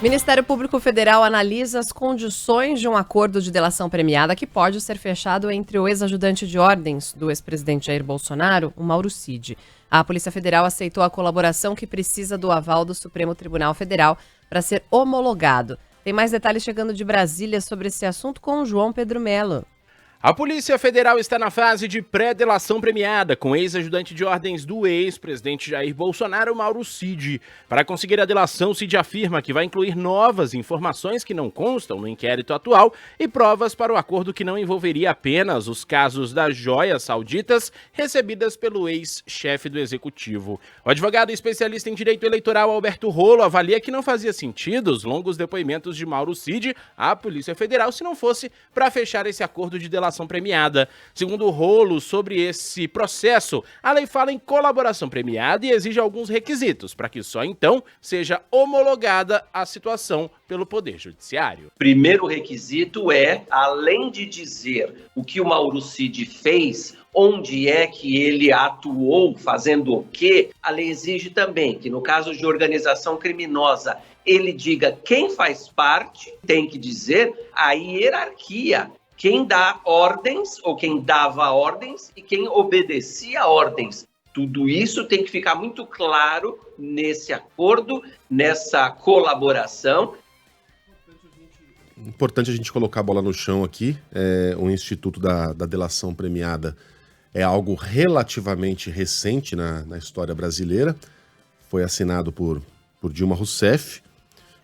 Ministério Público Federal analisa as condições de um acordo de delação premiada que pode ser fechado entre o ex-ajudante de ordens do ex-presidente Jair Bolsonaro, o Mauro Cid. A Polícia Federal aceitou a colaboração que precisa do aval do Supremo Tribunal Federal para ser homologado. Tem mais detalhes chegando de Brasília sobre esse assunto com o João Pedro Melo. A Polícia Federal está na fase de pré-delação premiada com o ex-ajudante de ordens do ex-presidente Jair Bolsonaro, Mauro Cid. Para conseguir a delação, Cid afirma que vai incluir novas informações que não constam no inquérito atual e provas para o acordo que não envolveria apenas os casos das joias sauditas recebidas pelo ex-chefe do executivo. O advogado especialista em direito eleitoral Alberto Rolo avalia que não fazia sentido os longos depoimentos de Mauro Cid à Polícia Federal se não fosse para fechar esse acordo de delação premiada. Segundo o Rolo, sobre esse processo, a lei fala em colaboração premiada e exige alguns requisitos para que só então seja homologada a situação pelo Poder Judiciário. Primeiro requisito é, além de dizer o que o Mauro Cid fez, onde é que ele atuou, fazendo o quê, a lei exige também que, no caso de organização criminosa, ele diga quem faz parte, tem que dizer a hierarquia. Quem dá ordens, ou quem dava ordens, e quem obedecia ordens. Tudo isso tem que ficar muito claro nesse acordo, nessa colaboração. Importante a gente colocar a bola no chão aqui. O Instituto da Delação Premiada é algo relativamente recente na história brasileira. Foi assinado por Dilma Rousseff.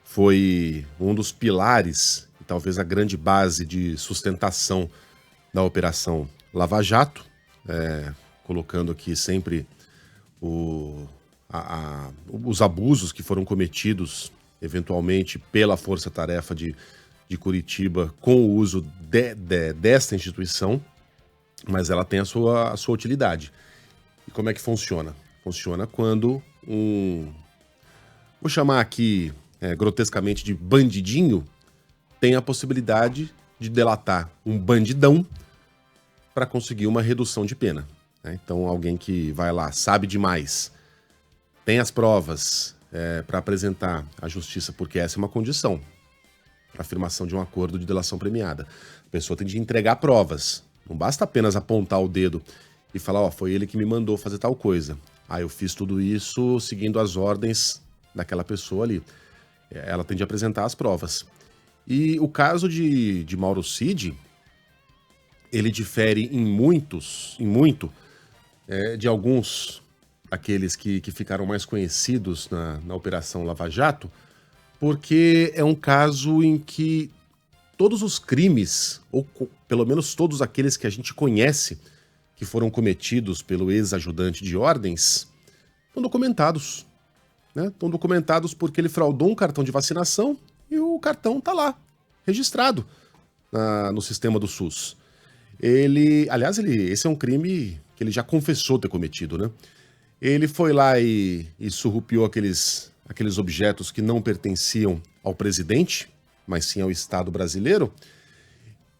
Foi um dos pilares, talvez a grande base de sustentação da Operação Lava Jato, colocando aqui sempre os abusos que foram cometidos, eventualmente, pela Força-Tarefa de Curitiba com o uso desta instituição, mas ela tem a sua utilidade. E como é que funciona? Funciona quando vou chamar aqui grotescamente de bandidinho, tem a possibilidade de delatar um bandidão para conseguir uma redução de pena. Então, alguém que vai lá, sabe demais, tem as provas para apresentar à justiça, porque essa é uma condição para afirmação de um acordo de delação premiada. A pessoa tem de entregar provas. Não basta apenas apontar o dedo e falar, foi ele que me mandou fazer tal coisa. Eu fiz tudo isso seguindo as ordens daquela pessoa ali. Ela tem de apresentar as provas. E o caso de Mauro Cid, ele difere em muito de alguns aqueles que ficaram mais conhecidos na Operação Lava Jato, porque é um caso em que todos os crimes, ou pelo menos todos aqueles que a gente conhece, que foram cometidos pelo ex-ajudante de ordens, estão documentados. Estão documentados porque ele fraudou um cartão de vacinação e o cartão tá lá, registrado no sistema do SUS. Esse é um crime que ele já confessou ter cometido, né? Ele foi lá e surrupiou aqueles objetos que não pertenciam ao presidente, mas sim ao Estado brasileiro,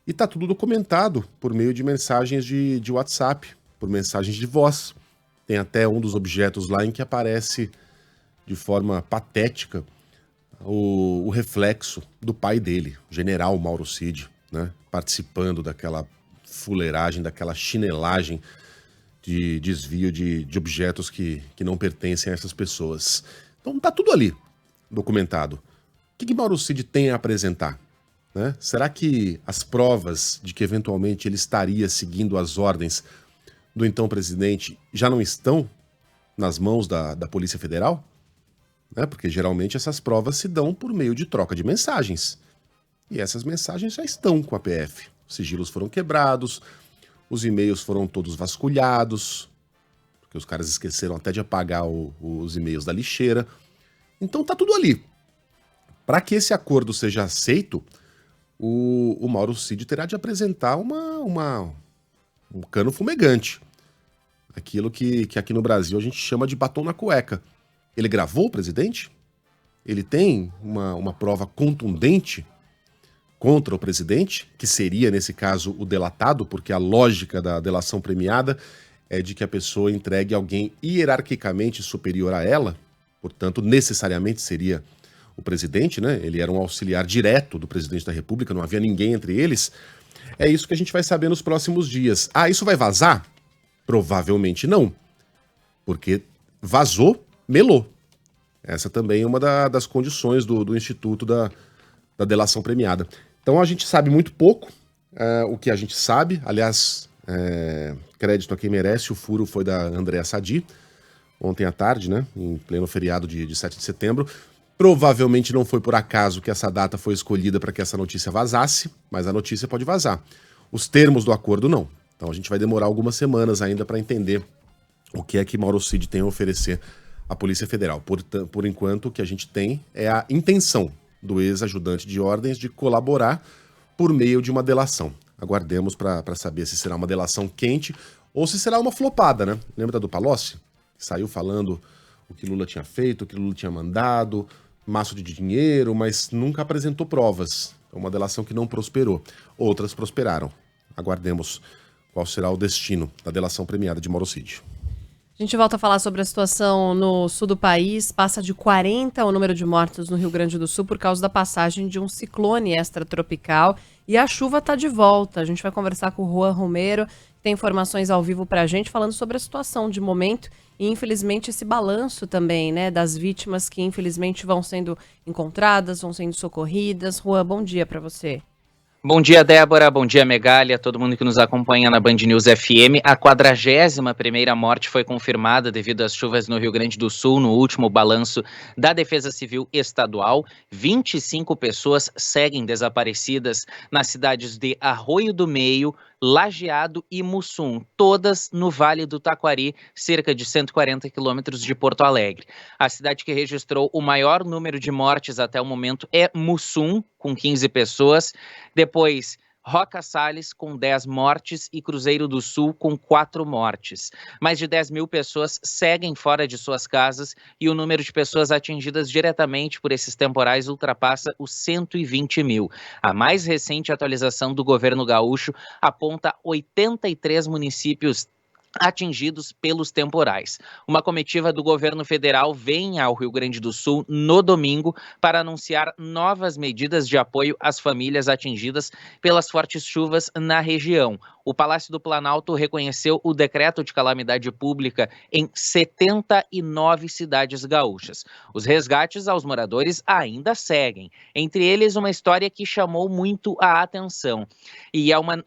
e tá tudo documentado por meio de mensagens de WhatsApp, por mensagens de voz. Tem até um dos objetos lá em que aparece de forma patética o reflexo do pai dele, o general Mauro Cid, né, participando daquela fuleiragem, daquela chinelagem de desvio de objetos que não pertencem a essas pessoas. Então tá tudo ali, documentado. O que Mauro Cid tem a apresentar? Né? Será que as provas de que eventualmente ele estaria seguindo as ordens do então presidente já não estão nas mãos da Polícia Federal? Porque geralmente essas provas se dão por meio de troca de mensagens. E essas mensagens já estão com a PF. Os sigilos foram quebrados, os e-mails foram todos vasculhados, porque os caras esqueceram até de apagar os e-mails da lixeira. Então tá tudo ali. Para que esse acordo seja aceito, o Mauro Cid terá de apresentar um cano fumegante. Aquilo que aqui no Brasil a gente chama de batom na cueca. Ele gravou o presidente? Ele tem uma prova contundente contra o presidente, que seria, nesse caso, o delatado, porque a lógica da delação premiada é de que a pessoa entregue alguém hierarquicamente superior a ela, portanto, necessariamente seria o presidente, né? Ele era um auxiliar direto do presidente da República, não havia ninguém entre eles. É isso que a gente vai saber nos próximos dias. Ah, isso vai vazar? Provavelmente não. Porque vazou, melou. Essa também é uma das condições do Instituto da Delação Premiada. Então a gente sabe muito pouco o que a gente sabe. Aliás, crédito a quem merece, o furo foi da Andréa Sadi, ontem à tarde, né? Em pleno feriado de 7 de setembro. Provavelmente não foi por acaso que essa data foi escolhida para que essa notícia vazasse, mas a notícia pode vazar. Os termos do acordo não. Então a gente vai demorar algumas semanas ainda para entender o que é que Mauro Cid tem a oferecer à Polícia Federal. Por enquanto, o que a gente tem é a intenção do ex-ajudante de ordens de colaborar por meio de uma delação. Aguardemos para saber se será uma delação quente ou se será uma flopada, né? Lembra do Palocci? Que saiu falando o que Lula tinha feito, o que Lula tinha mandado, maço de dinheiro, mas nunca apresentou provas. É uma delação que não prosperou. Outras prosperaram. Aguardemos qual será o destino da delação premiada de Mauro Cid. A gente volta a falar sobre a situação no sul do país. Passa de 40 o número de mortos no Rio Grande do Sul por causa da passagem de um ciclone extratropical. E a chuva está de volta. A gente vai conversar com o Juan Romero, que tem informações ao vivo para a gente, falando sobre a situação de momento e, infelizmente, esse balanço também, né, das vítimas que, infelizmente, vão sendo encontradas, vão sendo socorridas. Juan, bom dia para você. Bom dia, Débora. Bom dia, Megália, todo mundo que nos acompanha na Band News FM. A 41ª morte foi confirmada devido às chuvas no Rio Grande do Sul no último balanço da Defesa Civil Estadual. 25 pessoas seguem desaparecidas nas cidades de Arroio do Meio, Lajeado e Mussum, todas no Vale do Taquari, cerca de 140 quilômetros de Porto Alegre. A cidade que registrou o maior número de mortes até o momento é Mussum, com 15 pessoas, depois Roca Salles, com 10 mortes, e Cruzeiro do Sul, com 4 mortes. Mais de 10 mil pessoas seguem fora de suas casas e o número de pessoas atingidas diretamente por esses temporais ultrapassa os 120 mil. A mais recente atualização do governo gaúcho aponta 83 municípios atingidos pelos temporais. Uma comitiva do governo federal vem ao Rio Grande do Sul no domingo para anunciar novas medidas de apoio às famílias atingidas pelas fortes chuvas na região. O Palácio do Planalto reconheceu o decreto de calamidade pública em 79 cidades gaúchas. Os resgates aos moradores ainda seguem. Entre eles, uma história que chamou muito a atenção. E é uma...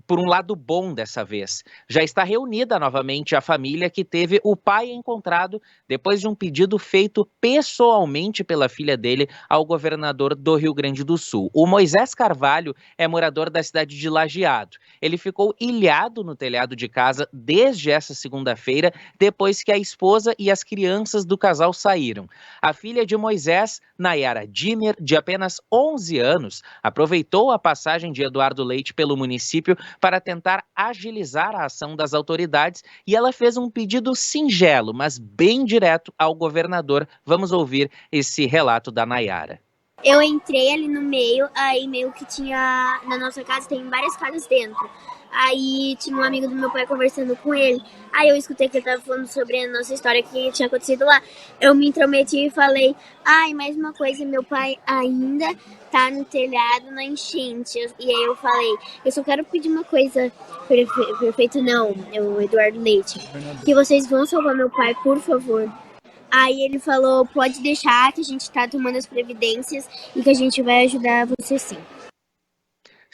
por um lado bom dessa vez, já está reunida novamente a família que teve o pai encontrado depois de um pedido feito pessoalmente pela filha dele ao governador do Rio Grande do Sul. O Moisés Carvalho é morador da cidade de Lajeado. Ele ficou ilhado no telhado de casa desde essa segunda-feira, depois que a esposa e as crianças do casal saíram. A filha de Moisés, Nayara Dimer, de apenas 11 anos, aproveitou a passagem de Eduardo Leite pelo município para tentar agilizar a ação das autoridades e ela fez um pedido singelo, mas bem direto ao governador. Vamos ouvir esse relato da Nayara. Eu entrei ali no meio, aí meio que tinha, na nossa casa tem várias casas dentro. Aí tinha um amigo do meu pai conversando com ele. Aí eu escutei que ele tava falando sobre a nossa história que tinha acontecido lá. Eu me intrometi e falei, mais uma coisa, meu pai ainda tá no telhado na enchente. E aí eu falei, eu só quero pedir uma coisa, prefeito não, é o Eduardo Leite, que vocês vão salvar meu pai, por favor. Aí ele falou, pode deixar que a gente tá tomando as providências e que a gente vai ajudar você sim.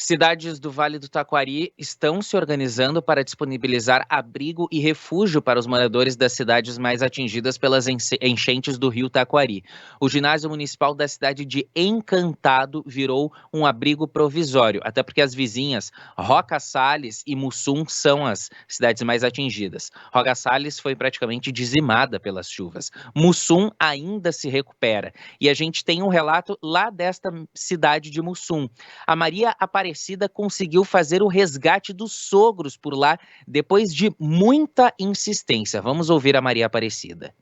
Cidades do Vale do Taquari estão se organizando para disponibilizar abrigo e refúgio para os moradores das cidades mais atingidas pelas enchentes do rio Taquari. O ginásio municipal da cidade de Encantado virou um abrigo provisório, até porque as vizinhas Roca Salles e Mussum são as cidades mais atingidas. Roca Salles foi praticamente dizimada pelas chuvas. Mussum ainda se recupera. E a gente tem um relato lá desta cidade de Mussum. A Maria Aparecida conseguiu fazer o resgate dos sogros por lá depois de muita insistência. Vamos ouvir a Maria Aparecida.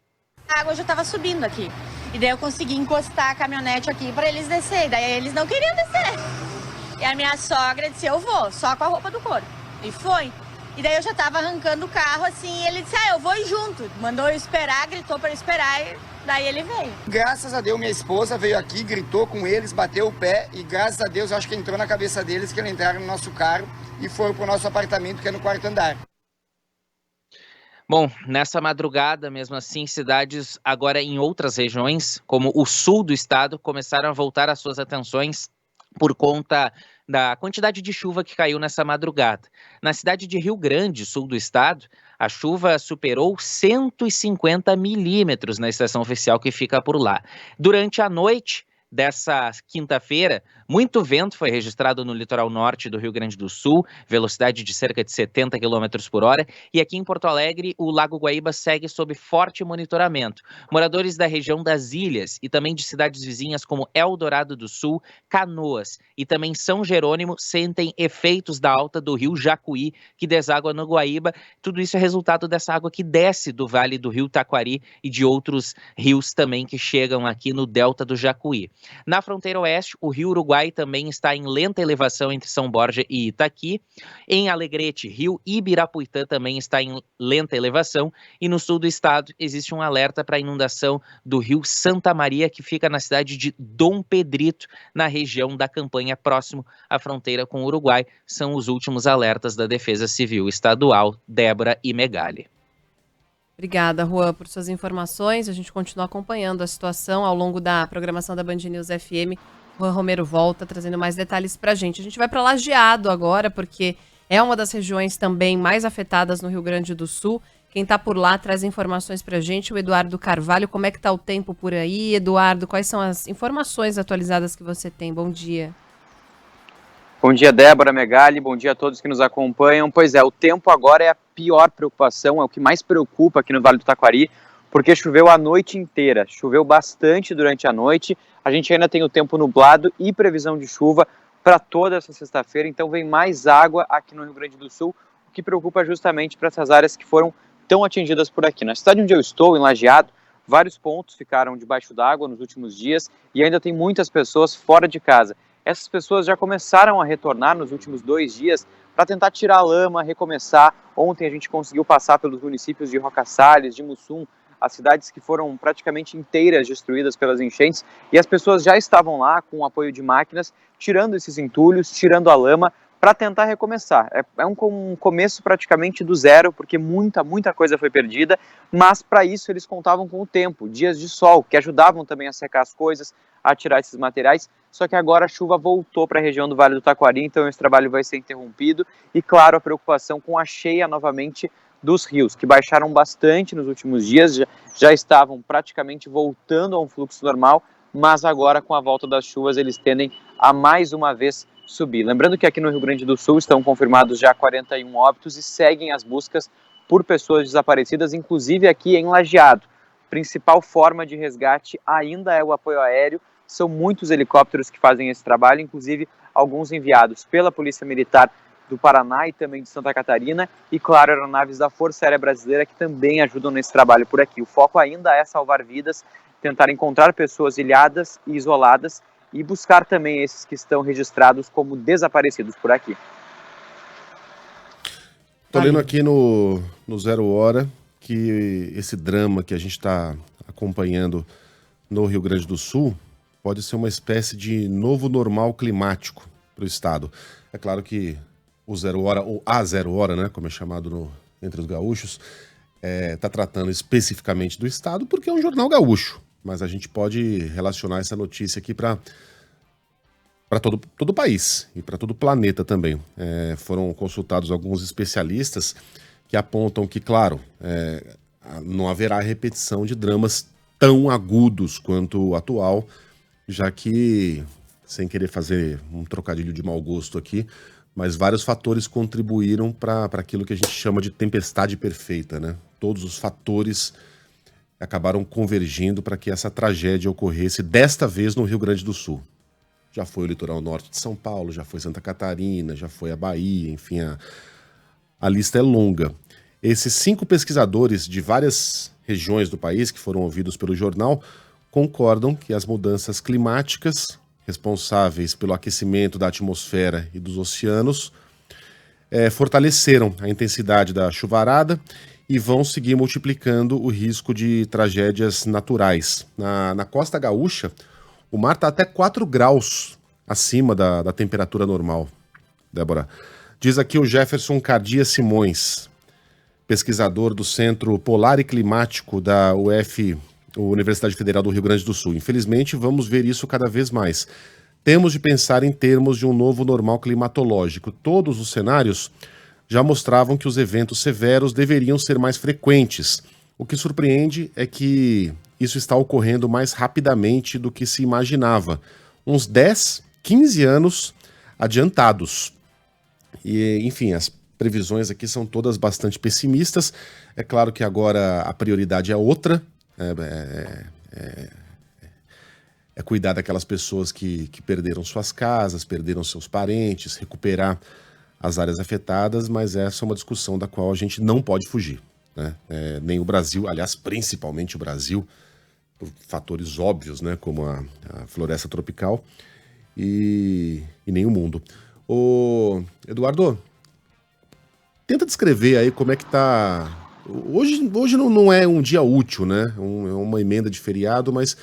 A água já estava subindo aqui. E daí eu consegui encostar a caminhonete aqui para eles descerem. Daí eles não queriam descer. E a minha sogra disse, eu vou, só com a roupa do corpo. E foi. E daí eu já tava arrancando o carro, assim, e ele disse, eu vou ir junto. Mandou eu esperar, gritou para eu esperar, e daí ele veio. Graças a Deus, minha esposa veio aqui, gritou com eles, bateu o pé, e graças a Deus, acho que entrou na cabeça deles que eles entraram no nosso carro e foram pro nosso apartamento, que é no 4º andar. Bom, nessa madrugada, mesmo assim, cidades agora em outras regiões, como o sul do estado, começaram a voltar as suas atenções por conta da quantidade de chuva que caiu nessa madrugada. Na cidade de Rio Grande, sul do estado, a chuva superou 150 milímetros na estação oficial que fica por lá. Durante a noite dessa quinta-feira, muito vento foi registrado no litoral norte do Rio Grande do Sul, velocidade de cerca de 70 km por hora, e aqui em Porto Alegre o Lago Guaíba segue sob forte monitoramento. Moradores da região das ilhas e também de cidades vizinhas como Eldorado do Sul, Canoas e também São Jerônimo sentem efeitos da alta do rio Jacuí, que deságua no Guaíba. Tudo isso é resultado dessa água que desce do vale do rio Taquari e de outros rios também que chegam aqui no delta do Jacuí. Na fronteira oeste, o rio Uruguai também está em lenta elevação entre São Borja e Itaqui. Em Alegrete, rio Ibirapuitã também está em lenta elevação. E no sul do estado existe um alerta para inundação do rio Santa Maria, que fica na cidade de Dom Pedrito, na região da Campanha, próximo à fronteira com o Uruguai. São os últimos alertas da Defesa Civil Estadual. Débora e Megali. Obrigada, Juan, por suas informações. A gente continua acompanhando a situação ao longo da programação da Band News FM. Juan Romero volta trazendo mais detalhes pra gente. A gente vai para Lajeado agora, porque é uma das regiões também mais afetadas no Rio Grande do Sul. Quem tá por lá traz informações pra gente, o Eduardo Carvalho. Como é que tá o tempo por aí, Eduardo? Quais são as informações atualizadas que você tem? Bom dia. Bom dia, Débora, Megali, bom dia a todos que nos acompanham. Pois é, o tempo agora é a pior preocupação, é o que mais preocupa aqui no Vale do Taquari, porque choveu a noite inteira, choveu bastante durante a noite, a gente ainda tem o tempo nublado e previsão de chuva para toda essa sexta-feira, então vem mais água aqui no Rio Grande do Sul, o que preocupa justamente para essas áreas que foram tão atingidas por aqui. Na cidade onde eu estou, em Lajeado, vários pontos ficaram debaixo d'água nos últimos dias e ainda tem muitas pessoas fora de casa. Essas pessoas já começaram a retornar nos últimos 2 dias para tentar tirar a lama, recomeçar. Ontem a gente conseguiu passar pelos municípios de Roca Salles, de Mussum, as cidades que foram praticamente inteiras destruídas pelas enchentes, e as pessoas já estavam lá com o apoio de máquinas, tirando esses entulhos, tirando a lama, para tentar recomeçar. É um começo praticamente do zero, porque muita coisa foi perdida, mas para isso eles contavam com o tempo, dias de sol, que ajudavam também a secar as coisas, a tirar esses materiais, só que agora a chuva voltou para a região do Vale do Taquari, então esse trabalho vai ser interrompido, e claro, a preocupação com a cheia novamente dos rios, que baixaram bastante nos últimos dias, já estavam praticamente voltando a um fluxo normal, mas agora com a volta das chuvas eles tendem a mais uma vez subir. Lembrando que aqui no Rio Grande do Sul estão confirmados já 41 óbitos e seguem as buscas por pessoas desaparecidas, inclusive aqui em Lajeado. Principal forma de resgate ainda é o apoio aéreo, são muitos helicópteros que fazem esse trabalho, inclusive alguns enviados pela Polícia Militar do Paraná e também de Santa Catarina, e claro, aeronaves da Força Aérea Brasileira que também ajudam nesse trabalho por aqui. O foco ainda é salvar vidas, tentar encontrar pessoas ilhadas e isoladas e buscar também esses que estão registrados como desaparecidos por aqui. Tô lendo aqui no Zero Hora que esse drama que a gente está acompanhando no Rio Grande do Sul pode ser uma espécie de novo normal climático para o estado. É claro que o Zero Hora, ou a Zero Hora, né, como é chamado entre os gaúchos, está tratando especificamente do estado porque é um jornal gaúcho. Mas a gente pode relacionar essa notícia aqui para todo o país e para todo o planeta também. Foram consultados alguns especialistas que apontam que, claro, não haverá repetição de dramas tão agudos quanto o atual, já que, sem querer fazer um trocadilho de mau gosto aqui, mas vários fatores contribuíram para aquilo que a gente chama de tempestade perfeita, né? Todos os fatores acabaram convergindo para que essa tragédia ocorresse desta vez no Rio Grande do Sul. Já foi o litoral norte de São Paulo, já foi Santa Catarina, já foi a Bahia, enfim, a lista é longa. Esses 5 pesquisadores de várias regiões do país que foram ouvidos pelo jornal concordam que as mudanças climáticas responsáveis pelo aquecimento da atmosfera e dos oceanos fortaleceram a intensidade da chuvarada e vão seguir multiplicando o risco de tragédias naturais. Na costa gaúcha, o mar está até 4 graus acima da temperatura normal, Débora. Diz aqui o Jefferson Cardia Simões, pesquisador do Centro Polar e Climático da Universidade Federal do Rio Grande do Sul. Infelizmente, vamos ver isso cada vez mais. Temos de pensar em termos de um novo normal climatológico. Todos os cenários já mostravam que os eventos severos deveriam ser mais frequentes. O que surpreende é que isso está ocorrendo mais rapidamente do que se imaginava. Uns 10, 15 anos adiantados. E, enfim, as previsões aqui são todas bastante pessimistas. É claro que agora a prioridade é outra. É cuidar daquelas pessoas que perderam suas casas, perderam seus parentes, recuperar as áreas afetadas, mas essa é uma discussão da qual a gente não pode fugir, né? Nem o Brasil, aliás, principalmente o Brasil, por fatores óbvios, né, como a floresta tropical, e nem o mundo. Ô, Eduardo, tenta descrever aí como é que tá... Hoje não é um dia útil, né? É uma emenda de feriado, mas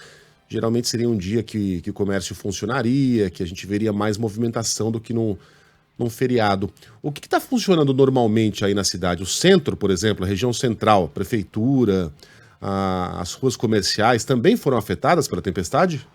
geralmente seria um dia que o comércio funcionaria, que a gente veria mais movimentação do que num feriado. O que está funcionando normalmente aí na cidade? O centro, por exemplo, a região central, a prefeitura, as ruas comerciais também foram afetadas pela tempestade?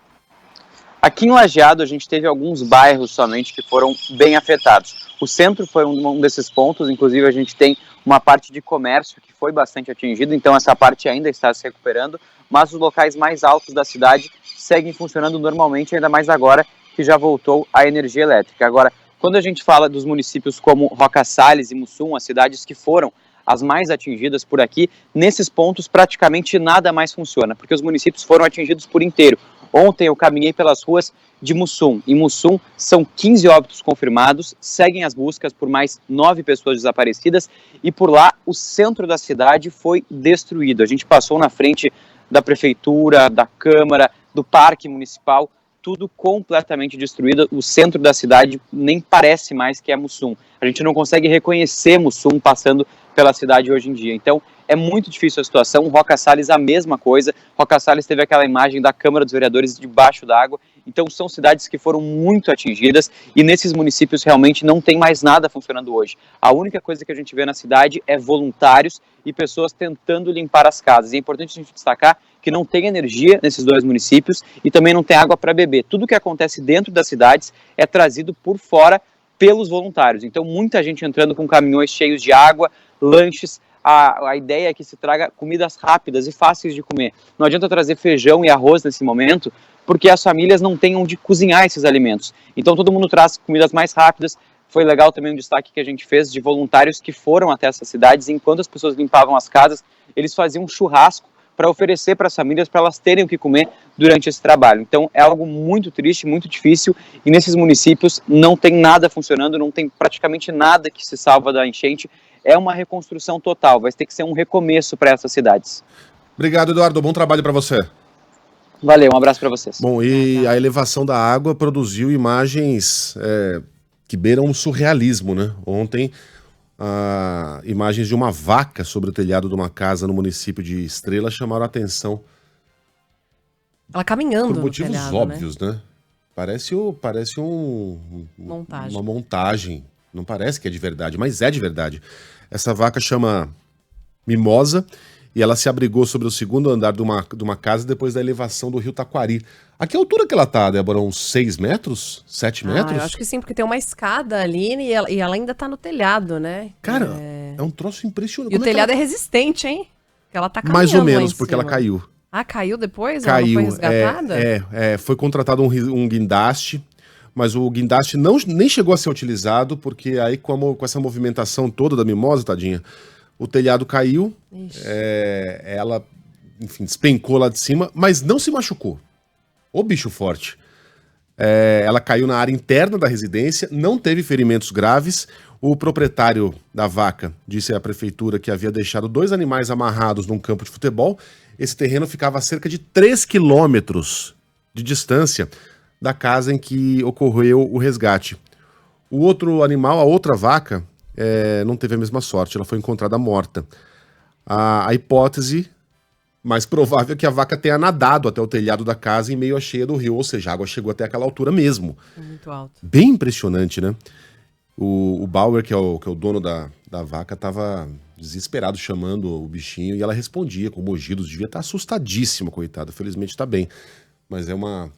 Aqui em Lajeado a gente teve alguns bairros somente que foram bem afetados. O centro foi um desses pontos, inclusive a gente tem uma parte de comércio que foi bastante atingida, então essa parte ainda está se recuperando, mas os locais mais altos da cidade seguem funcionando normalmente, ainda mais agora que já voltou a energia elétrica. Agora, quando a gente fala dos municípios como Roca Salles e Mussum, as cidades que foram as mais atingidas por aqui, nesses pontos praticamente nada mais funciona, porque os municípios foram atingidos por inteiro. Ontem eu caminhei pelas ruas de Mussum. Em Mussum são 15 óbitos confirmados, seguem as buscas por mais 9 pessoas desaparecidas e por lá o centro da cidade foi destruído. A gente passou na frente da prefeitura, da Câmara, do Parque Municipal, tudo completamente destruído. O centro da cidade nem parece mais que é Mussum. A gente não consegue reconhecer Mussum passando pela cidade hoje em dia. Então, é muito difícil a situação. Roca Salles, a mesma coisa. Roca Salles teve aquela imagem da Câmara dos Vereadores debaixo d'água. Então, são cidades que foram muito atingidas e nesses municípios realmente não tem mais nada funcionando hoje. A única coisa que a gente vê na cidade é voluntários e pessoas tentando limpar as casas. E é importante a gente destacar que não tem energia nesses 2 municípios e também não tem água para beber. Tudo que acontece dentro das cidades é trazido por fora pelos voluntários. Então, muita gente entrando com caminhões cheios de água, lanches. A ideia é que se traga comidas rápidas e fáceis de comer. Não adianta trazer feijão e arroz nesse momento, porque as famílias não têm onde cozinhar esses alimentos. Então, todo mundo traz comidas mais rápidas. Foi legal também um destaque que a gente fez de voluntários que foram até essas cidades e enquanto as pessoas limpavam as casas, eles faziam um churrasco para oferecer para as famílias, para elas terem o que comer durante esse trabalho. Então é algo muito triste, muito difícil e nesses municípios não tem nada funcionando, não tem praticamente nada que se salva da enchente. É uma reconstrução total, vai ter que ser um recomeço para essas cidades. Obrigado, Eduardo, bom trabalho para você. Valeu, um abraço para vocês. Bom, e a elevação da água produziu imagens que beiram um surrealismo, né? Ontem, imagens de uma vaca sobre o telhado de uma casa no município de Estrela chamaram a atenção. Ela caminhando por motivos no telhado, óbvios, né? Parece uma montagem. Não parece que é de verdade, mas é de verdade. Essa vaca chama Mimosa e ela se abrigou sobre o 2º andar de uma casa depois da elevação do rio Taquari. A que altura que ela tá, Débora? Uns 6 metros? 7 metros? Eu acho que sim, porque tem uma escada ali e ela ainda tá no telhado, né? Cara, é um troço impressionante. E o telhado é resistente, hein? Porque ela tá caminhando mais ou menos, lá em porque cima. ela caiu. Ah, caiu depois? Caiu. Ela não foi resgatada? Foi contratado um guindaste, mas o guindaste nem chegou a ser utilizado, porque aí com essa movimentação toda da Mimosa, tadinha, o telhado caiu, ela, enfim, despencou lá de cima, mas não se machucou. Ô bicho forte. Ela caiu na área interna da residência, não teve ferimentos graves. O proprietário da vaca disse à prefeitura que havia deixado 2 animais amarrados num campo de futebol. Esse terreno ficava a cerca de 3 quilômetros de distância da casa em que ocorreu o resgate. O outro animal, a outra vaca, não teve a mesma sorte, ela foi encontrada morta. A hipótese mais provável é que a vaca tenha nadado até o telhado da casa em meio à cheia do rio, ou seja, a água chegou até aquela altura mesmo. Muito alto. Bem impressionante, né? O Bauer, que é o dono da vaca, estava desesperado chamando o bichinho e ela respondia com mugidos, devia estar assustadíssima, coitada, felizmente está bem. Mas é uma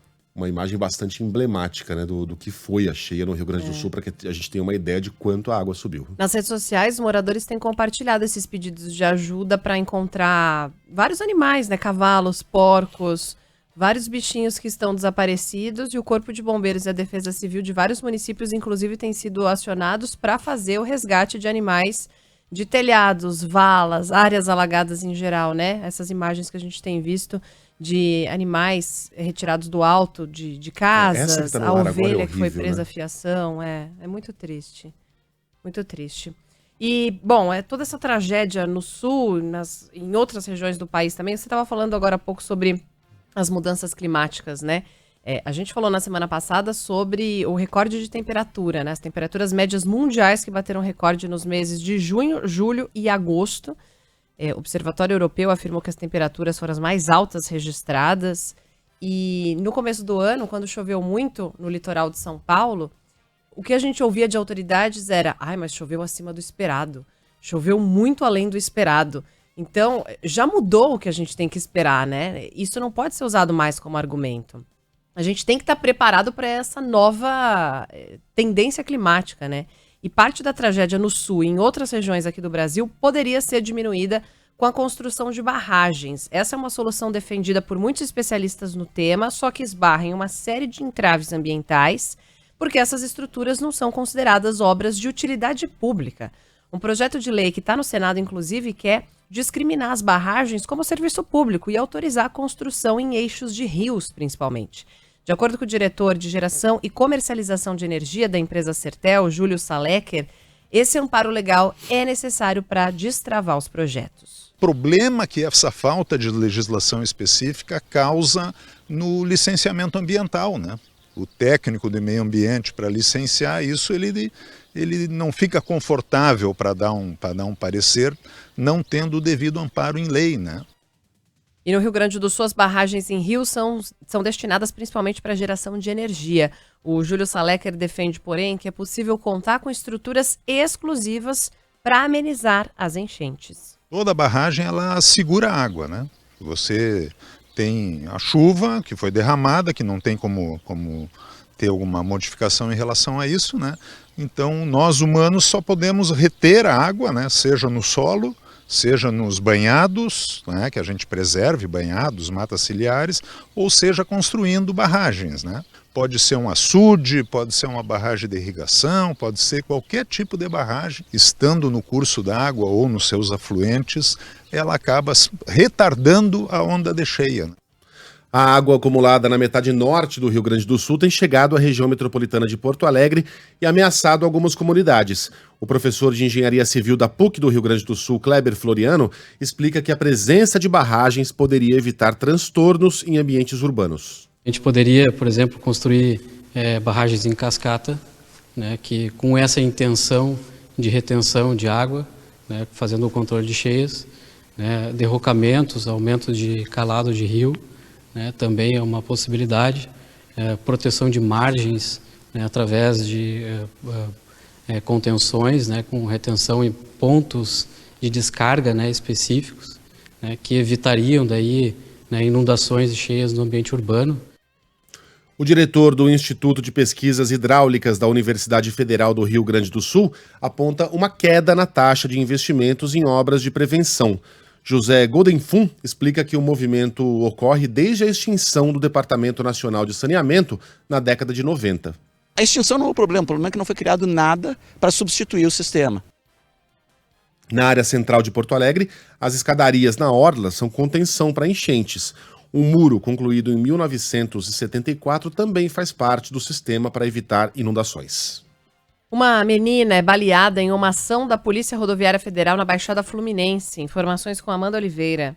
imagem bastante emblemática, né, do que foi a cheia no Rio Grande do Sul, para que a gente tenha uma ideia de quanto a água subiu. Nas redes sociais, os moradores têm compartilhado esses pedidos de ajuda para encontrar vários animais, né? Cavalos, porcos, vários bichinhos que estão desaparecidos, e o Corpo de Bombeiros e a Defesa Civil de vários municípios, inclusive, têm sido acionados para fazer o resgate de animais de telhados, valas, áreas alagadas em geral, né? Essas imagens que a gente tem visto de animais retirados do alto de casas, tá a ovelha horrível, que foi presa, né? à fiação, é muito triste, muito triste. E, bom, toda essa tragédia no sul, em outras regiões do país também, você estava falando agora há pouco sobre as mudanças climáticas, né? A gente falou na semana passada sobre o recorde de temperatura, né? As temperaturas médias mundiais que bateram recorde nos meses de junho, julho e agosto. O Observatório Europeu afirmou que as temperaturas foram as mais altas registradas. E no começo do ano, quando choveu muito no litoral de São Paulo, o que a gente ouvia de autoridades era: mas choveu acima do esperado. Choveu muito além do esperado. Então, já mudou o que a gente tem que esperar, né? Isso não pode ser usado mais como argumento. A gente tem que estar preparado para essa nova tendência climática, né? E parte da tragédia no sul e em outras regiões aqui do Brasil poderia ser diminuída com a construção de barragens. Essa é uma solução defendida por muitos especialistas no tema, só que esbarra em uma série de entraves ambientais, porque essas estruturas não são consideradas obras de utilidade pública. Um projeto de lei que está no Senado, inclusive, quer discriminar as barragens como serviço público e autorizar a construção em eixos de rios, principalmente. De acordo com o diretor de Geração e Comercialização de Energia da empresa Sertel, Júlio Salecker, esse amparo legal é necessário para destravar os projetos. O problema que essa falta de legislação específica causa no licenciamento ambiental, né? O técnico de meio ambiente, para licenciar isso, ele não fica confortável para dar um parecer, não tendo o devido amparo em lei, né? E no Rio Grande do Sul, as barragens em rios são destinadas principalmente para geração de energia. O Júlio Salecker defende, porém, que é possível contar com estruturas exclusivas para amenizar as enchentes. Toda barragem, ela segura a água, né? Você tem a chuva que foi derramada, que não tem como ter alguma modificação em relação a isso, né? Então, nós humanos só podemos reter a água, né? Seja no solo, seja nos banhados, né, que a gente preserve banhados, matas ciliares, ou seja construindo barragens, né? Pode ser um açude, pode ser uma barragem de irrigação, pode ser qualquer tipo de barragem. Estando no curso da água ou nos seus afluentes, ela acaba retardando a onda de cheia. A água acumulada na metade norte do Rio Grande do Sul tem chegado à região metropolitana de Porto Alegre e ameaçado algumas comunidades. O professor de Engenharia Civil da PUC do Rio Grande do Sul, Kleber Floriano, explica que a presença de barragens poderia evitar transtornos em ambientes urbanos. A gente poderia, por exemplo, construir barragens em cascata, né, que com essa intenção de retenção de água, né, fazendo o controle de cheias, né, derrocamentos, aumento de calado de rio, né, também é uma possibilidade, proteção de margens, né, através de contenções, né, com retenção em pontos de descarga, né, específicos, né, que evitariam daí, né, inundações e cheias no ambiente urbano. O diretor do Instituto de Pesquisas Hidráulicas da Universidade Federal do Rio Grande do Sul aponta uma queda na taxa de investimentos em obras de prevenção. José Goldenfum explica que o movimento ocorre desde a extinção do Departamento Nacional de Saneamento na década de 90. A extinção não é o problema é que não foi criado nada para substituir o sistema. Na área central de Porto Alegre, as escadarias na orla são contenção para enchentes. Um muro concluído em 1974 também faz parte do sistema para evitar inundações. Uma menina é baleada em uma ação da Polícia Rodoviária Federal na Baixada Fluminense. Informações com Amanda Oliveira.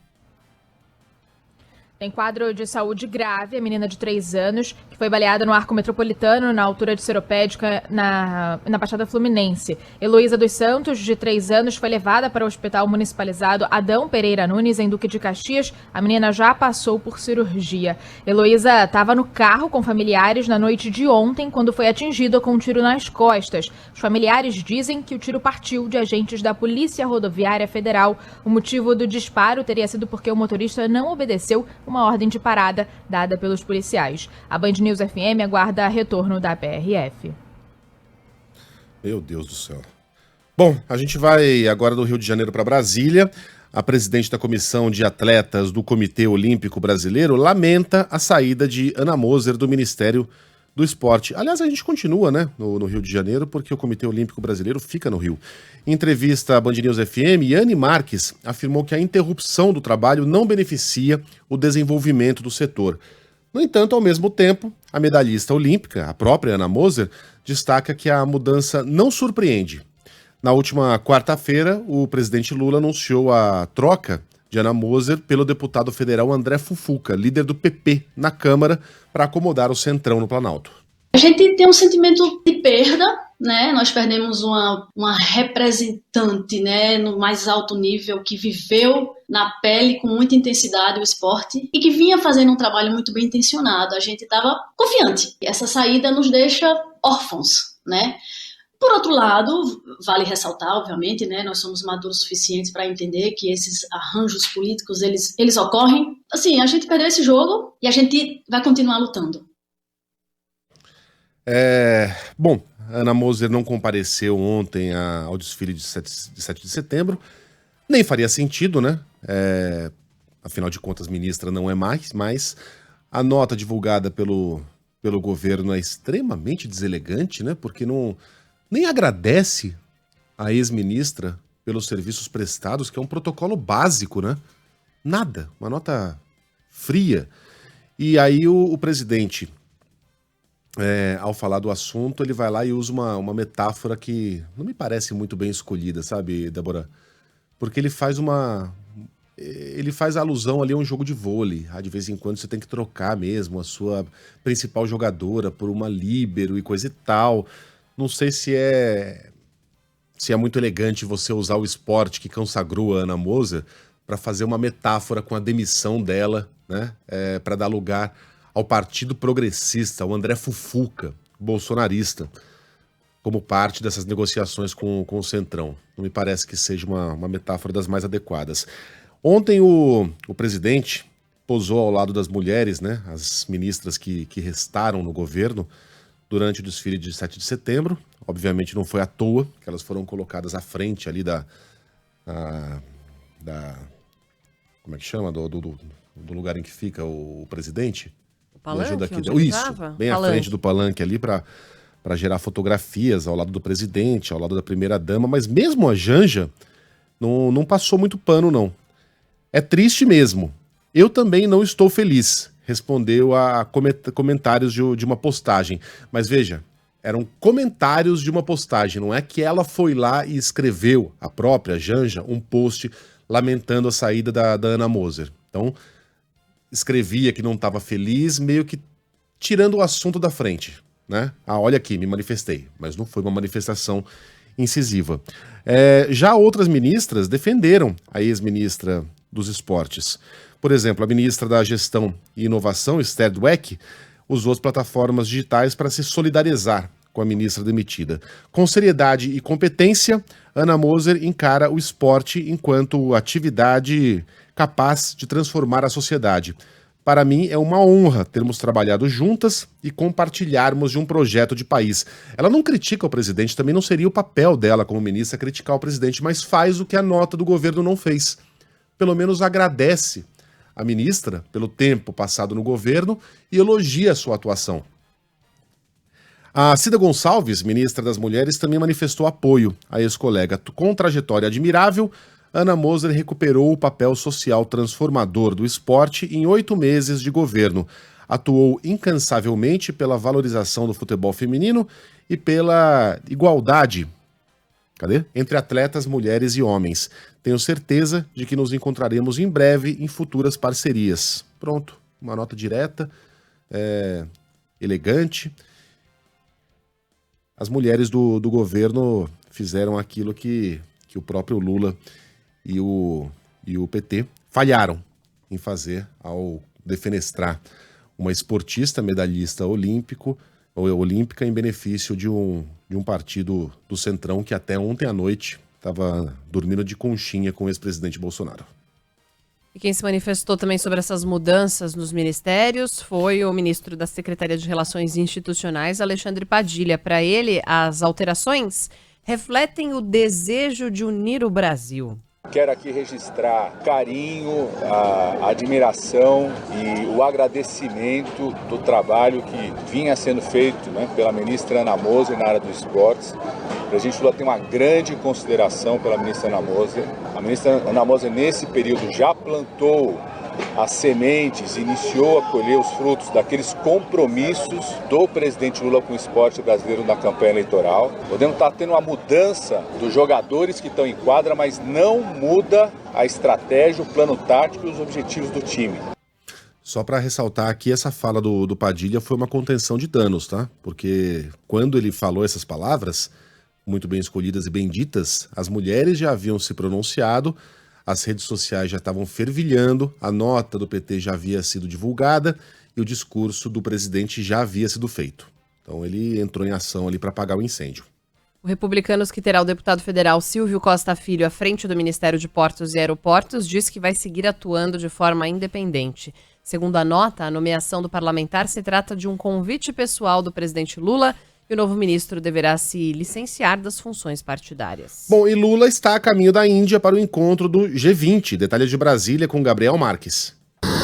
Tem quadro de saúde grave, a menina de 3 anos, que foi baleada no arco metropolitano, na altura de Seropédica, na Baixada Fluminense. Heloísa dos Santos, de 3 anos, foi levada para o hospital municipalizado Adão Pereira Nunes, em Duque de Caxias. A menina já passou por cirurgia. Heloísa estava no carro com familiares na noite de ontem, quando foi atingida com um tiro nas costas. Os familiares dizem que o tiro partiu de agentes da Polícia Rodoviária Federal. O motivo do disparo teria sido porque o motorista não obedeceu uma ordem de parada dada pelos policiais. A Band News FM aguarda retorno da PRF. Meu Deus do céu. Bom, a gente vai agora do Rio de Janeiro para Brasília. A presidente da Comissão de Atletas do Comitê Olímpico Brasileiro lamenta a saída de Ana Moser do Ministério do Esporte. Aliás, a gente continua, né, no Rio de Janeiro, porque o Comitê Olímpico Brasileiro fica no Rio. Em entrevista à Band News FM, Yane Marques afirmou que a interrupção do trabalho não beneficia o desenvolvimento do setor. No entanto, ao mesmo tempo, a medalhista olímpica, a própria Ana Moser, destaca que a mudança não surpreende. Na última quarta-feira, o presidente Lula anunciou a troca de Ana Moser pelo deputado federal André Fufuca, líder do PP na Câmara, para acomodar o Centrão no Planalto. A gente tem um sentimento de perda, né? Nós perdemos uma representante, né, no mais alto nível, que viveu na pele com muita intensidade o esporte e que vinha fazendo um trabalho muito bem intencionado. A gente estava confiante. Essa saída nos deixa órfãos, né? Por outro lado, vale ressaltar, obviamente, né, nós somos maduros o suficiente para entender que esses arranjos políticos, eles ocorrem. Assim, a gente perdeu esse jogo e a gente vai continuar lutando. Bom, Ana Moser não compareceu ontem ao desfile de 7 de setembro. Nem faria sentido, né? Afinal de contas, ministra não é mais, mas a nota divulgada pelo governo é extremamente deselegante, né? Porque nem agradece a ex-ministra pelos serviços prestados, que é um protocolo básico, né? Nada, uma nota fria. E aí o presidente, ao falar do assunto, ele vai lá e usa uma metáfora que não me parece muito bem escolhida, sabe, Débora? Porque ele faz alusão ali a um jogo de vôlei. De vez em quando você tem que trocar mesmo a sua principal jogadora por uma líbero e coisa e tal. Não sei se é muito elegante você usar o esporte que consagrou a Ana Moser para fazer uma metáfora com a demissão dela, né? Para dar lugar ao Partido Progressista, ao André Fufuca, bolsonarista, como parte dessas negociações com o Centrão. Não me parece que seja uma metáfora das mais adequadas. Ontem o presidente posou ao lado das mulheres, né? As ministras que restaram no governo, durante o desfile de 7 de setembro. Obviamente não foi à toa que elas foram colocadas à frente ali da como é que chama? Do lugar em que fica o presidente. O palanque? Isso, bem à frente do palanque ali para gerar fotografias ao lado do presidente, ao lado da primeira-dama. Mas mesmo a Janja não passou muito pano, não. É triste mesmo. Eu também não estou feliz, respondeu a comentários de uma postagem. Mas veja, eram comentários de uma postagem, não é que ela foi lá e escreveu, a própria Janja, um post lamentando a saída da Ana Moser. Então, escrevia que não estava feliz, meio que tirando o assunto da frente, né? Olha aqui, me manifestei, mas não foi uma manifestação incisiva. Já outras ministras defenderam a ex-ministra dos esportes. Por exemplo, a ministra da Gestão e Inovação, Esther Dweck, usou as plataformas digitais para se solidarizar com a ministra demitida. Com seriedade e competência, Ana Moser encara o esporte enquanto atividade capaz de transformar a sociedade. Para mim, é uma honra termos trabalhado juntas e compartilharmos de um projeto de país. Ela não critica o presidente, também não seria o papel dela como ministra criticar o presidente, mas faz o que a nota do governo não fez. Pelo menos agradece a ministra pelo tempo passado no governo e elogia a sua atuação. A Cida Gonçalves, ministra das Mulheres, também manifestou apoio à ex-colega. Com trajetória admirável, Ana Moser recuperou o papel social transformador do esporte em 8 meses de governo. Atuou incansavelmente pela valorização do futebol feminino e pela igualdade Entre atletas, mulheres e homens. Tenho certeza de que nos encontraremos em breve em futuras parcerias. Pronto, uma nota direta, elegante. As mulheres do governo fizeram aquilo que o próprio Lula e o PT falharam em fazer ao defenestrar uma esportista medalhista olímpica em benefício de um partido do Centrão que até ontem à noite estava dormindo de conchinha com o ex-presidente Bolsonaro. E quem se manifestou também sobre essas mudanças nos ministérios foi o ministro da Secretaria de Relações Institucionais, Alexandre Padilha. Para ele, as alterações refletem o desejo de unir o Brasil. Quero aqui registrar carinho, a admiração e o agradecimento do trabalho que vinha sendo feito pela ministra Ana Moser na área dos esportes. O presidente Lula tem uma grande consideração pela ministra Ana Moser. A ministra Ana Moser, nesse período, já plantou as sementes, iniciou a colher os frutos daqueles compromissos do presidente Lula com o esporte brasileiro na campanha eleitoral. Podemos estar tendo uma mudança dos jogadores que estão em quadra, mas não muda a estratégia, o plano tático e os objetivos do time. Só para ressaltar aqui, essa fala do Padilha foi uma contenção de danos, tá? Porque quando ele falou essas palavras, muito bem escolhidas e bem ditas, as mulheres já haviam se pronunciado, as redes sociais já estavam fervilhando, a nota do PT já havia sido divulgada e o discurso do presidente já havia sido feito. Então ele entrou em ação ali para apagar o incêndio. O Republicanos, que terá o deputado federal Silvio Costa Filho à frente do Ministério de Portos e Aeroportos, diz que vai seguir atuando de forma independente. Segundo a nota, a nomeação do parlamentar se trata de um convite pessoal do presidente Lula e o novo ministro deverá se licenciar das funções partidárias. Bom, e Lula está a caminho da Índia para o encontro do G20. Detalhes de Brasília com Gabriel Marques.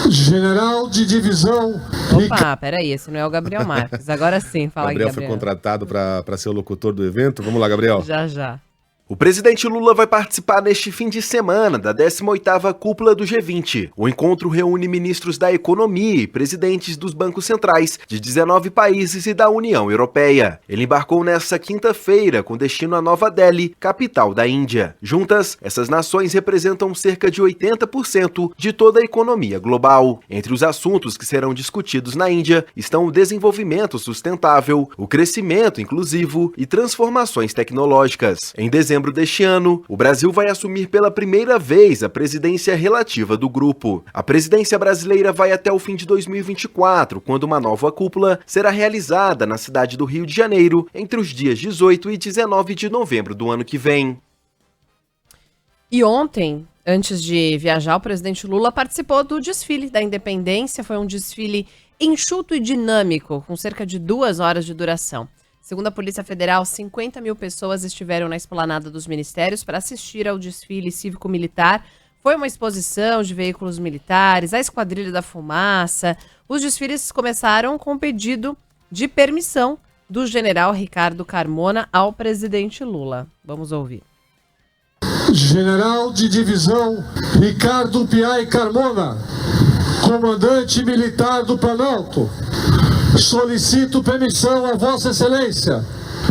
General de divisão... Opa, peraí, esse não é o Gabriel Marques. Agora sim, fala aí, Gabriel. Foi contratado para ser o locutor do evento. Vamos lá, Gabriel. Já. O presidente Lula vai participar neste fim de semana da 18ª Cúpula do G20. O encontro reúne ministros da economia e presidentes dos bancos centrais de 19 países e da União Europeia. Ele embarcou nesta quinta-feira com destino a Nova Delhi, capital da Índia. Juntas, essas nações representam cerca de 80% de toda a economia global. Entre os assuntos que serão discutidos na Índia estão o desenvolvimento sustentável, o crescimento inclusivo e transformações tecnológicas. Em dezembro deste ano, o Brasil vai assumir pela primeira vez a presidência relativa do grupo. A presidência brasileira vai até o fim de 2024, quando uma nova cúpula será realizada na cidade do Rio de Janeiro entre os dias 18 e 19 de novembro do ano que vem. E ontem, antes de viajar, o presidente Lula participou do desfile da Independência. Foi um desfile enxuto e dinâmico, com cerca de 2 horas de duração. Segundo a Polícia Federal, 50 mil pessoas estiveram na esplanada dos ministérios para assistir ao desfile cívico-militar. Foi uma exposição de veículos militares, a Esquadrilha da Fumaça. Os desfiles começaram com pedido de permissão do general Ricardo Carmona ao presidente Lula. Vamos ouvir. General de divisão Ricardo Piai Carmona, comandante militar do Planalto. Solicito permissão a Vossa Excelência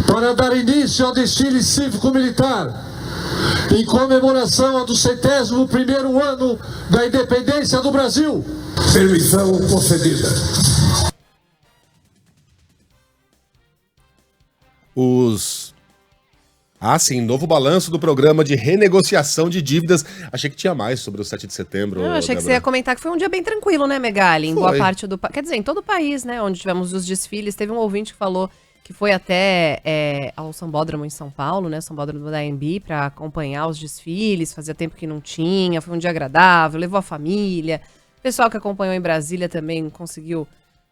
para dar início ao desfile cívico-militar em comemoração ao 101º ano da independência do Brasil. Permissão concedida. Sim, novo balanço do programa de renegociação de dívidas. Achei que tinha mais sobre o 7 de setembro. Eu achei que você ia comentar que foi um dia bem tranquilo, né, Megali? Em boa parte do... Quer dizer, em todo o país, né, onde tivemos os desfiles. Teve um ouvinte que falou que foi até ao Sambódromo em São Paulo, né, Sambódromo da AMB, para acompanhar os desfiles. Fazia tempo que não tinha, foi um dia agradável, levou a família. O pessoal que acompanhou em Brasília também conseguiu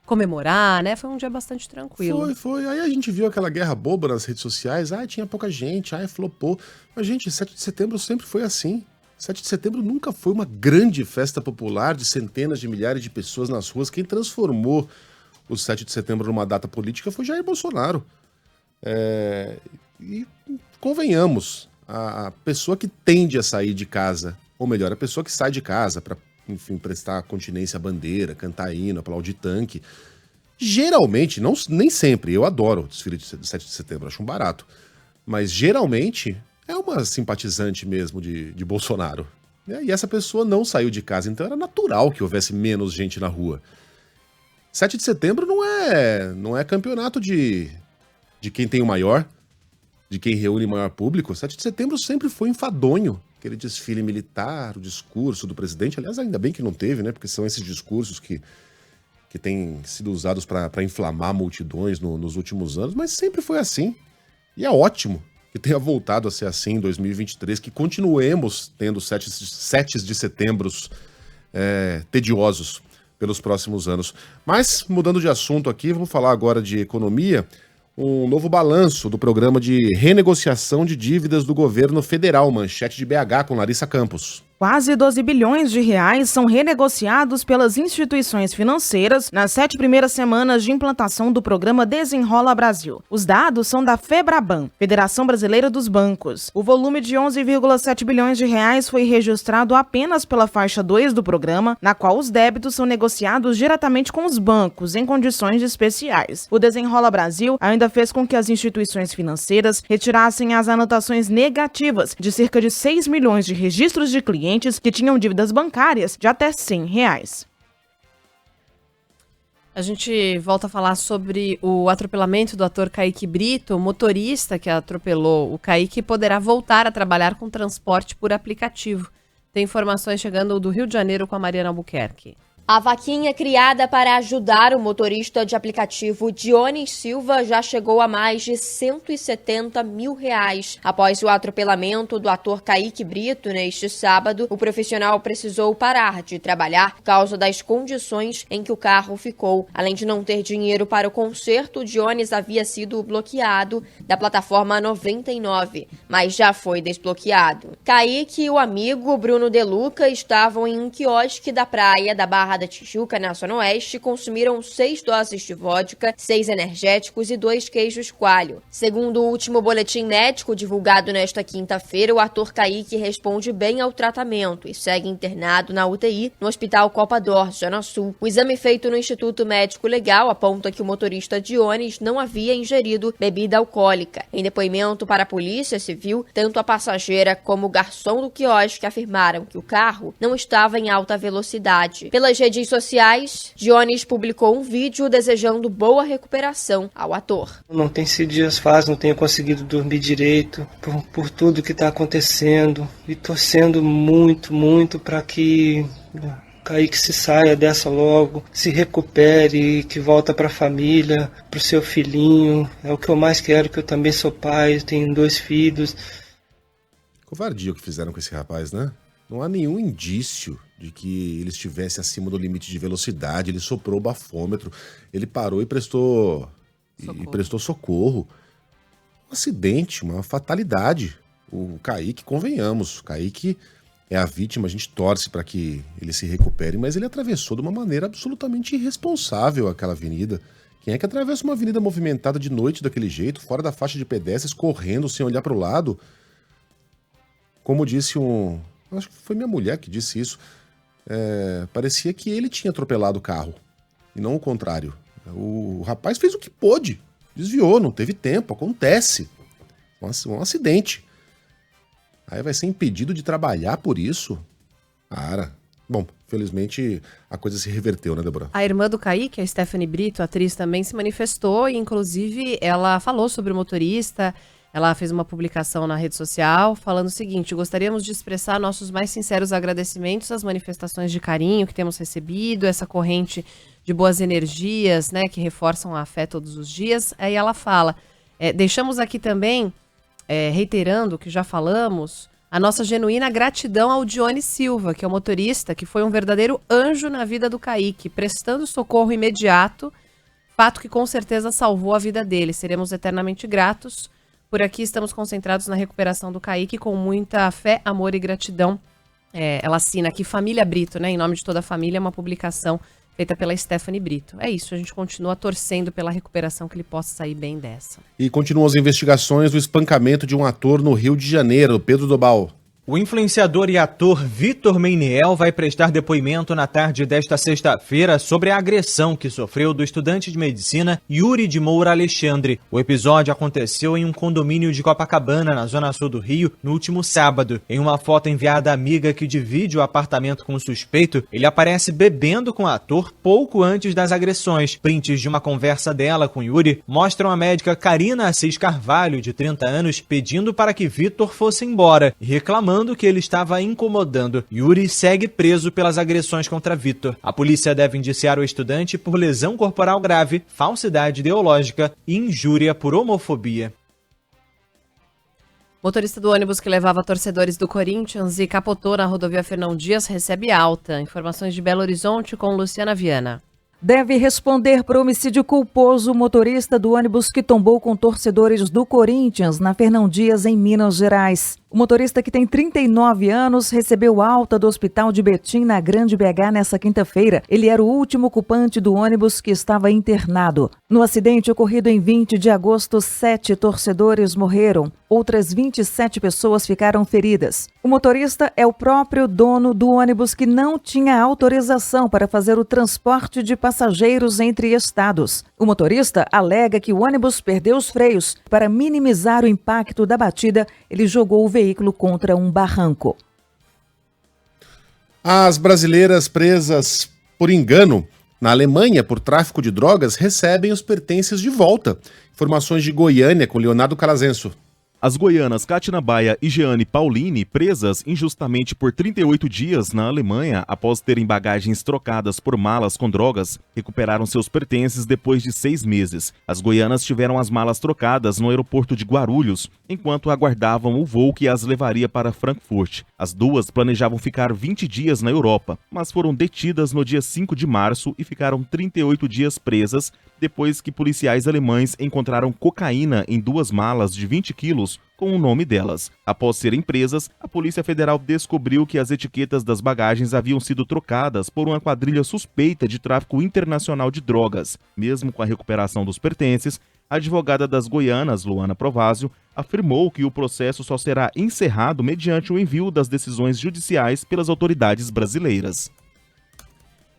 comemorar, né? Foi um dia bastante tranquilo. Foi. Aí a gente viu aquela guerra boba nas redes sociais. Tinha pouca gente, flopou. Mas, gente, 7 de setembro sempre foi assim. 7 de setembro nunca foi uma grande festa popular de centenas de milhares de pessoas nas ruas. Quem transformou o 7 de setembro numa data política foi Jair Bolsonaro. E convenhamos, a pessoa que tende a sair de casa, ou melhor, a pessoa que sai de casa para prestar continência à bandeira, cantar hino, aplaudir tanque. Geralmente, nem sempre, eu adoro o desfile de 7 de setembro, acho um barato. Mas geralmente é uma simpatizante mesmo de Bolsonaro. E essa pessoa não saiu de casa, então era natural que houvesse menos gente na rua. 7 de setembro não é campeonato de quem tem o maior, de quem reúne o maior público. 7 de setembro sempre foi enfadonho. Aquele desfile militar, o discurso do presidente. Aliás, ainda bem que não teve, né? Porque são esses discursos que têm sido usados para inflamar multidões nos últimos anos. Mas sempre foi assim. E é ótimo que tenha voltado a ser assim em 2023, que continuemos tendo 7 de setembros tediosos pelos próximos anos. Mas, mudando de assunto aqui, vamos falar agora de economia. Um novo balanço do programa de renegociação de dívidas do governo federal, manchete de BH com Larissa Campos. Quase 12 bilhões de reais são renegociados pelas instituições financeiras nas 7 primeiras semanas de implantação do programa Desenrola Brasil. Os dados são da FEBRABAN, Federação Brasileira dos Bancos. O volume de 11,7 bilhões de reais foi registrado apenas pela faixa 2 do programa, na qual os débitos são negociados diretamente com os bancos, em condições especiais. O Desenrola Brasil ainda fez com que as instituições financeiras retirassem as anotações negativas de cerca de 6 milhões de registros de clientes que tinham dívidas bancárias de até R$100. A gente volta a falar sobre o atropelamento do ator Kaique Brito. O motorista que atropelou o Kaique poderá voltar a trabalhar com transporte por aplicativo. Tem informações chegando do Rio de Janeiro com a Mariana Albuquerque. A vaquinha criada para ajudar o motorista de aplicativo Dionis Silva já chegou a mais de R$170 mil. Após o atropelamento do ator Kaique Brito neste sábado, o profissional precisou parar de trabalhar por causa das condições em que o carro ficou. Além de não ter dinheiro para o conserto, Dionis havia sido bloqueado da plataforma 99, mas já foi desbloqueado. Kaique e o amigo Bruno De Luca estavam em um quiosque da praia da Barra da Tijuca, na Zona Oeste, consumiram 6 doses de vodka, 6 energéticos e 2 queijos coalho. Segundo o último boletim médico divulgado nesta quinta-feira, o ator Kaique responde bem ao tratamento e segue internado na UTI no Hospital Copa d'Or, Zona Sul. O exame feito no Instituto Médico Legal aponta que o motorista Dionis não havia ingerido bebida alcoólica. Em depoimento para a Polícia Civil, tanto a passageira como o garçom do quiosque afirmaram que o carro não estava em alta velocidade. Pelas redes sociais, Dionis publicou um vídeo desejando boa recuperação ao ator. Não tem sido dias fáceis, não tenho conseguido dormir direito por tudo que está acontecendo e torcendo muito para que Kaique se saia dessa logo, se recupere, que volta para a família, para o seu filhinho. É o que eu mais quero, que eu também sou pai, tenho 2 filhos. Covardia o que fizeram com esse rapaz, né? Não há nenhum indício de que ele estivesse acima do limite de velocidade. Ele soprou o bafômetro, ele parou e prestou socorro. Um acidente, uma fatalidade. O Kaique, convenhamos, o Kaique é a vítima, a gente torce para que ele se recupere, mas ele atravessou de uma maneira absolutamente irresponsável aquela avenida. Quem é que atravessa uma avenida movimentada de noite daquele jeito, fora da faixa de pedestres, correndo sem olhar para o lado? Como disse acho que foi minha mulher que disse isso. Parecia que ele tinha atropelado o carro e não o contrário. O rapaz fez o que pôde, desviou, não teve tempo, acontece. Um acidente. Aí vai ser impedido de trabalhar por isso? Bom, felizmente a coisa se reverteu, né, Débora? A irmã do Kaique, a Stephanie Brito, atriz, também se manifestou e, inclusive, ela falou sobre o motorista. Ela fez uma publicação na rede social falando o seguinte: gostaríamos de expressar nossos mais sinceros agradecimentos às manifestações de carinho que temos recebido, essa corrente de boas energias, né, que reforçam a fé todos os dias. Aí ela fala, deixamos aqui também, reiterando o que já falamos, a nossa genuína gratidão ao Dionis Silva, que é o motorista, que foi um verdadeiro anjo na vida do Kaique, prestando socorro imediato, fato que com certeza salvou a vida dele. Seremos eternamente gratos. Por aqui estamos concentrados na recuperação do Kaique com muita fé, amor e gratidão. Ela assina aqui Família Brito, né? Em nome de toda a família, uma publicação feita pela Stephanie Brito. É isso, a gente continua torcendo pela recuperação, que ele possa sair bem dessa. E continuam as investigações do espancamento de um ator no Rio de Janeiro. Pedro Dobal. O influenciador e ator Vitor Meiniel vai prestar depoimento na tarde desta sexta-feira sobre a agressão que sofreu do estudante de medicina Yuri de Moura Alexandre. O episódio aconteceu em um condomínio de Copacabana, na zona sul do Rio, no último sábado. Em uma foto enviada à amiga que divide o apartamento com o suspeito, ele aparece bebendo com o ator pouco antes das agressões. Prints de uma conversa dela com Yuri mostram a médica Karina Assis Carvalho, de 30 anos, pedindo para que Vitor fosse embora e reclamando que ele estava incomodando. Yuri segue preso pelas agressões contra Vitor. A polícia deve indiciar o estudante por lesão corporal grave, falsidade ideológica e injúria por homofobia. Motorista do ônibus que levava torcedores do Corinthians e capotou na rodovia Fernão Dias recebe alta. Informações de Belo Horizonte com Luciana Viana. Deve responder por homicídio culposo o motorista do ônibus que tombou com torcedores do Corinthians na Fernão Dias, em Minas Gerais. O motorista, que tem 39 anos, recebeu alta do hospital de Betim, na Grande BH, nesta quinta-feira. Ele era o último ocupante do ônibus que estava internado. No acidente ocorrido em 20 de agosto, 7 torcedores morreram. Outras 27 pessoas ficaram feridas. O motorista é o próprio dono do ônibus, que não tinha autorização para fazer o transporte de passageiros entre estados. O motorista alega que o ônibus perdeu os freios. Para minimizar o impacto da batida, ele jogou o veículo contra um barranco. As brasileiras presas por engano na Alemanha por tráfico de drogas recebem os pertences de volta. Informações de Goiânia com Leonardo Calazenso. As goianas Cátina Baia e Jeane Paulini, presas injustamente por 38 dias na Alemanha após terem bagagens trocadas por malas com drogas, recuperaram seus pertences depois de 6 meses. As goianas tiveram as malas trocadas no aeroporto de Guarulhos, enquanto aguardavam o voo que as levaria para Frankfurt. As duas planejavam ficar 20 dias na Europa, mas foram detidas no dia 5 de março e ficaram 38 dias presas, depois que policiais alemães encontraram cocaína em 2 malas de 20 quilos com o nome delas. Após serem presas, a Polícia Federal descobriu que as etiquetas das bagagens haviam sido trocadas por uma quadrilha suspeita de tráfico internacional de drogas. Mesmo com a recuperação dos pertences, a advogada das goianas, Luana Provásio, afirmou que o processo só será encerrado mediante o envio das decisões judiciais pelas autoridades brasileiras.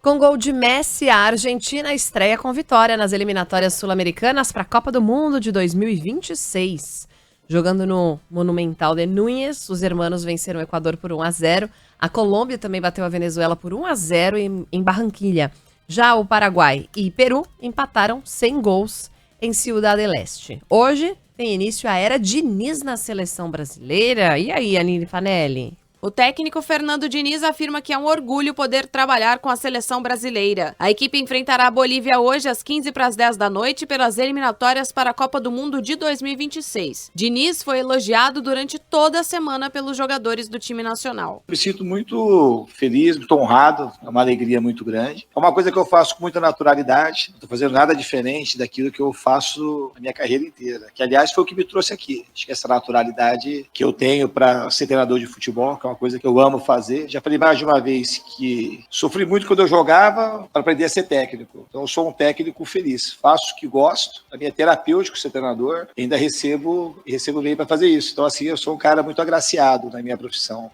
Com gol de Messi, a Argentina estreia com vitória nas eliminatórias sul-americanas para a Copa do Mundo de 2026. Jogando no Monumental de Núñez, os hermanos venceram o Equador por 1-0. A Colômbia também bateu a Venezuela por 1-0 em Barranquilha. Já o Paraguai e Peru empataram sem gols em Ciudad del Este. Hoje tem início a era Diniz na seleção brasileira. E aí, Aline Fanelli? O técnico Fernando Diniz afirma que é um orgulho poder trabalhar com a seleção brasileira. A equipe enfrentará a Bolívia hoje às 15h10 da noite pelas eliminatórias para a Copa do Mundo de 2026. Diniz foi elogiado durante toda a semana pelos jogadores do time nacional. Me sinto muito feliz, muito honrado, é uma alegria muito grande. É uma coisa que eu faço com muita naturalidade, não estou fazendo nada diferente daquilo que eu faço a minha carreira inteira, que aliás foi o que me trouxe aqui. Acho que essa naturalidade que eu tenho para ser treinador de futebol, que é uma coisa que eu amo fazer. Já falei mais de uma vez que sofri muito quando eu jogava para aprender a ser técnico. Então eu sou um técnico feliz. Faço o que gosto. A minha é terapêutico ser treinador. E ainda recebo bem para fazer isso. Então assim, eu sou um cara muito agraciado na minha profissão.